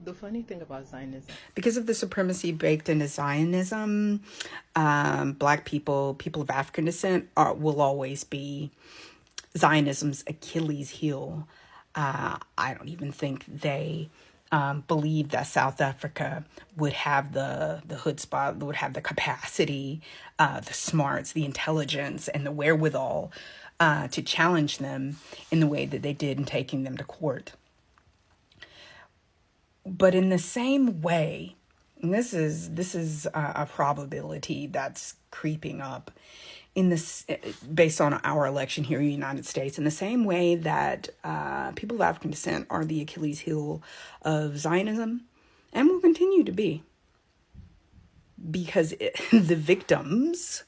The funny thing about Zionism, Because of the supremacy baked into Zionism, Black people, people of African descent, will always be Zionism's Achilles heel. I don't even think they believe that South Africa would have the chutzpah, would have the capacity, the smarts, the intelligence, and the wherewithal to challenge them in the way that they did in taking them to court. But in the same way, and this is a probability that's creeping up in this, based on our election here in the United States, in the same way that people of African descent are the Achilles heel of Zionism and will continue to be, because the victims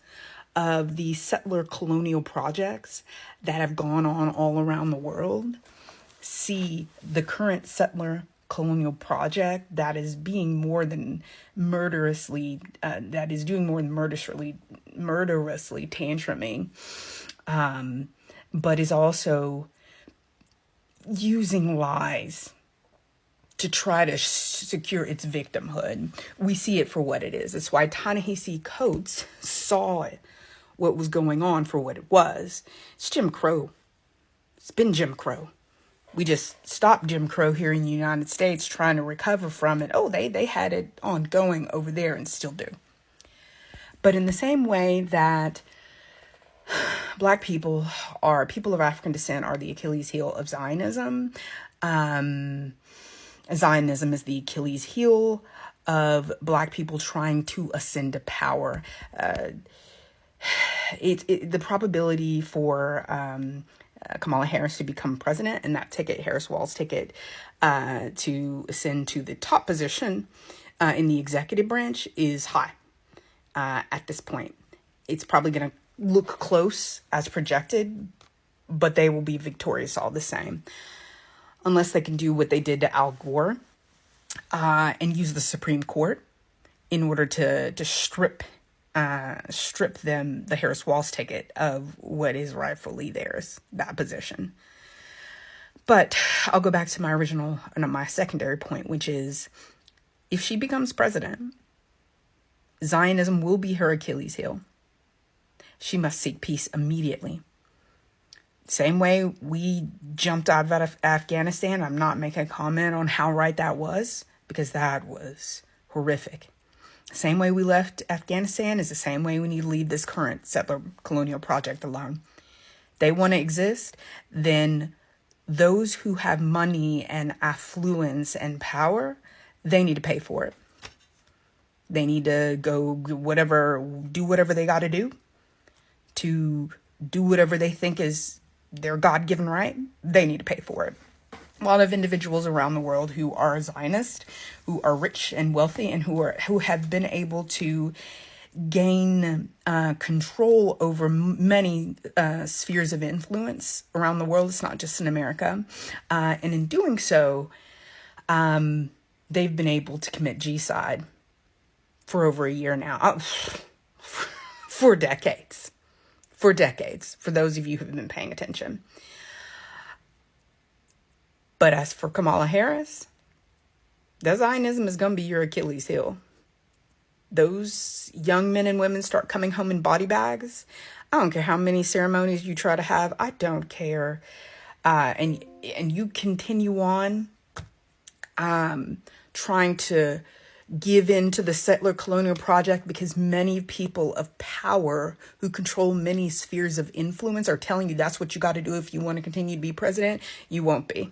of the settler colonial projects that have gone on all around the world see the current settler colonial project that is being more than murderously that is doing more than murderously tantruming, but is also using lies to try to secure its victimhood. We see it for what it is. It's why Ta-Nehisi Coates saw what was going on for what it was. It's Jim Crow. It's been Jim Crow. We just stopped Jim Crow here in the United States, trying to recover from it. Oh, they had it ongoing over there and still do. But in the same way that Black people people of African descent are the Achilles heel of Zionism, Zionism is the Achilles heel of Black people trying to ascend to power. The probability for Kamala Harris to become president, and that ticket, Harris Wall's ticket, to ascend to the top position in the executive branch, is high at this point. It's probably going to look close as projected, but they will be victorious all the same, unless they can do what they did to Al Gore and use the Supreme Court in order to strip them, the Harris Walls ticket, of what is rightfully theirs, that position. But I'll go back to my secondary point, which is, if she becomes president, Zionism will be her Achilles heel. She must seek peace immediately. Same way we jumped out of Afghanistan. I'm not making a comment on how right that was, because that was horrific. Same way we left Afghanistan is the same way we need to leave this current settler colonial project alone. They want to exist, then those who have money and affluence and power, they need to pay for it. They need to do whatever they got to do whatever they think is their God-given right. They need to pay for it. A lot of individuals around the world who are Zionist, who are rich and wealthy, and who have been able to gain control over many spheres of influence around the world. It's not just in America. And in doing so, they've been able to commit G-side for over a year now. For decades. For those of you who've been paying attention. But as for Kamala Harris, that Zionism is going to be your Achilles heel. Those young men and women start coming home in body bags. I don't care how many ceremonies you try to have. I don't care. And you continue on trying to give in to the settler colonial project, because many people of power who control many spheres of influence are telling you that's what you got to do if you want to continue to be president. You won't be.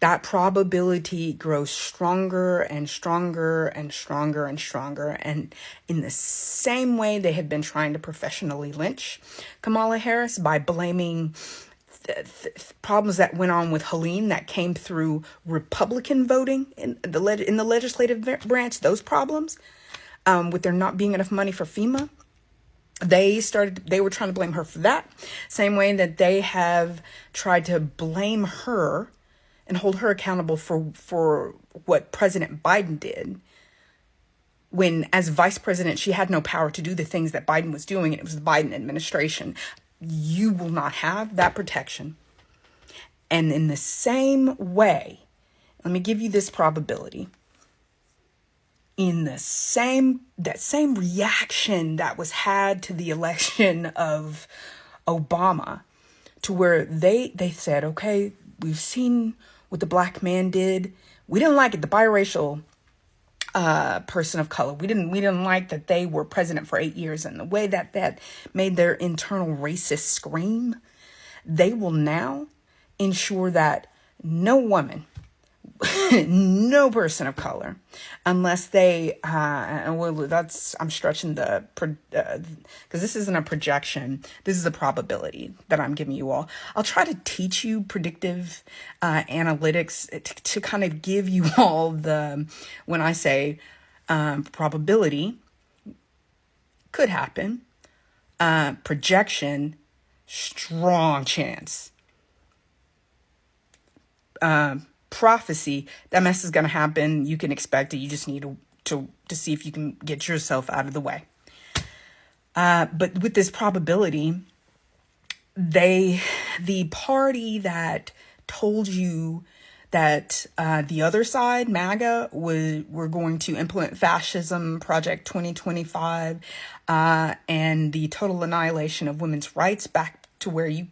That probability grows stronger and stronger and stronger and stronger. And in the same way they have been trying to professionally lynch Kamala Harris by blaming problems that went on with Helene that came through Republican voting in the legislative branch, those problems with there not being enough money for FEMA. They were trying to blame her for that. Same way that they have tried to blame her and hold her accountable for what President Biden did, when as vice president, she had no power to do the things that Biden was doing, and it was the Biden administration. You will not have that protection. And in the same way, Let me give you this probability. In that same reaction that was had to the election of Obama, to where they said, okay, we've seen what the black man did. We didn't like it. The biracial person of color. We didn't like that they were president for 8 years, and the way that made their internal racists scream. They will now ensure that no woman, no person of color, unless they, I'm stretching because this isn't a projection. This is a probability that I'm giving you all. I'll try to teach you predictive analytics to kind of give you all when I say probability, could happen, projection, strong chance, prophecy, that mess is going to happen. You can expect it. You just need to see if you can get yourself out of the way. But with this probability, the party that told you that the other side, MAGA, were going to implement fascism, Project 2025, and the total annihilation of women's rights, back to where you've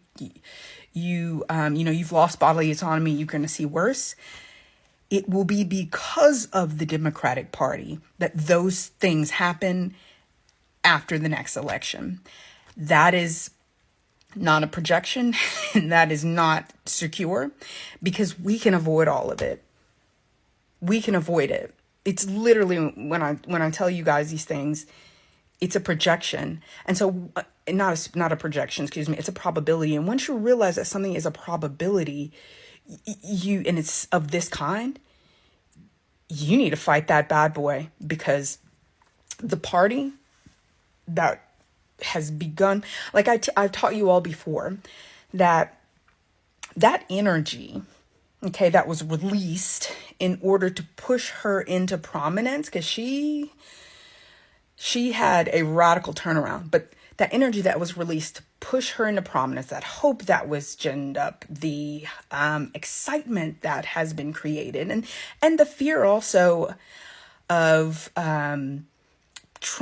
lost bodily autonomy, you're going to see worse. It will be because of the Democratic Party that those things happen after the next election. That is not a projection, and that is not secure, because we can avoid all of it. We can avoid it. It's literally, when I tell you guys these things, it's a projection. And so not a projection, excuse me, it's a probability. And once you realize that something is a probability, and it's of this kind, you need to fight that bad boy, because the party that has begun, like I've taught you all before, that energy, okay, that was released in order to push her into prominence, because she had a radical turnaround, but that energy that was released to push her into prominence, that hope that was ginned up, the excitement that has been created, and the fear also of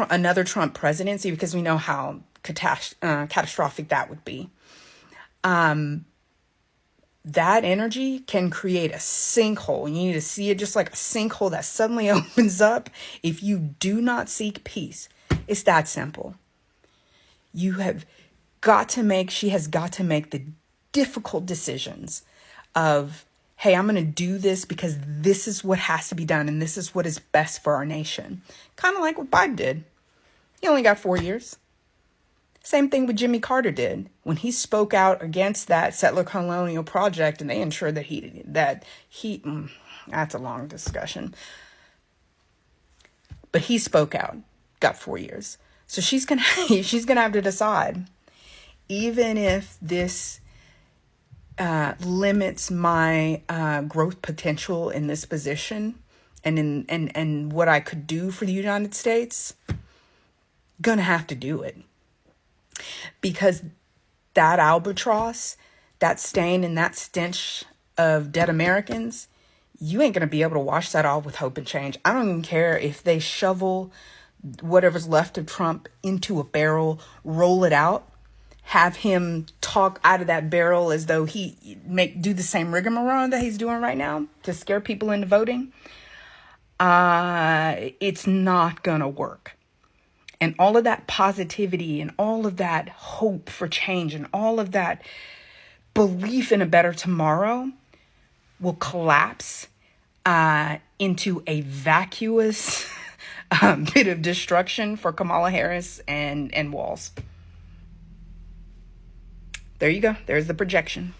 another Trump presidency, because we know how catastrophic that would be. That energy can create a sinkhole. You need to see it just like a sinkhole that suddenly opens up if you do not seek peace. It's that simple. She has got to make the difficult decisions of, hey, I'm going to do this because this is what has to be done, and this is what is best for our nation. Kind of like what Biden did. He only got 4 years. Same thing with Jimmy Carter did when he spoke out against that settler colonial project, and they ensured that he that's a long discussion. But he spoke out, got 4 years. So she's gonna have to decide, even if this limits my growth potential in this position and what I could do for the United States, gonna have to do it. Because that albatross, that stain and that stench of dead Americans, you ain't going to be able to wash that off with hope and change. I don't even care if they shovel whatever's left of Trump into a barrel, roll it out, have him talk out of that barrel as though he do the same rigmarole that he's doing right now to scare people into voting. It's not going to work. And all of that positivity and all of that hope for change and all of that belief in a better tomorrow will collapse into a vacuous bit of destruction for Kamala Harris and Walz. There you go. There's the projection.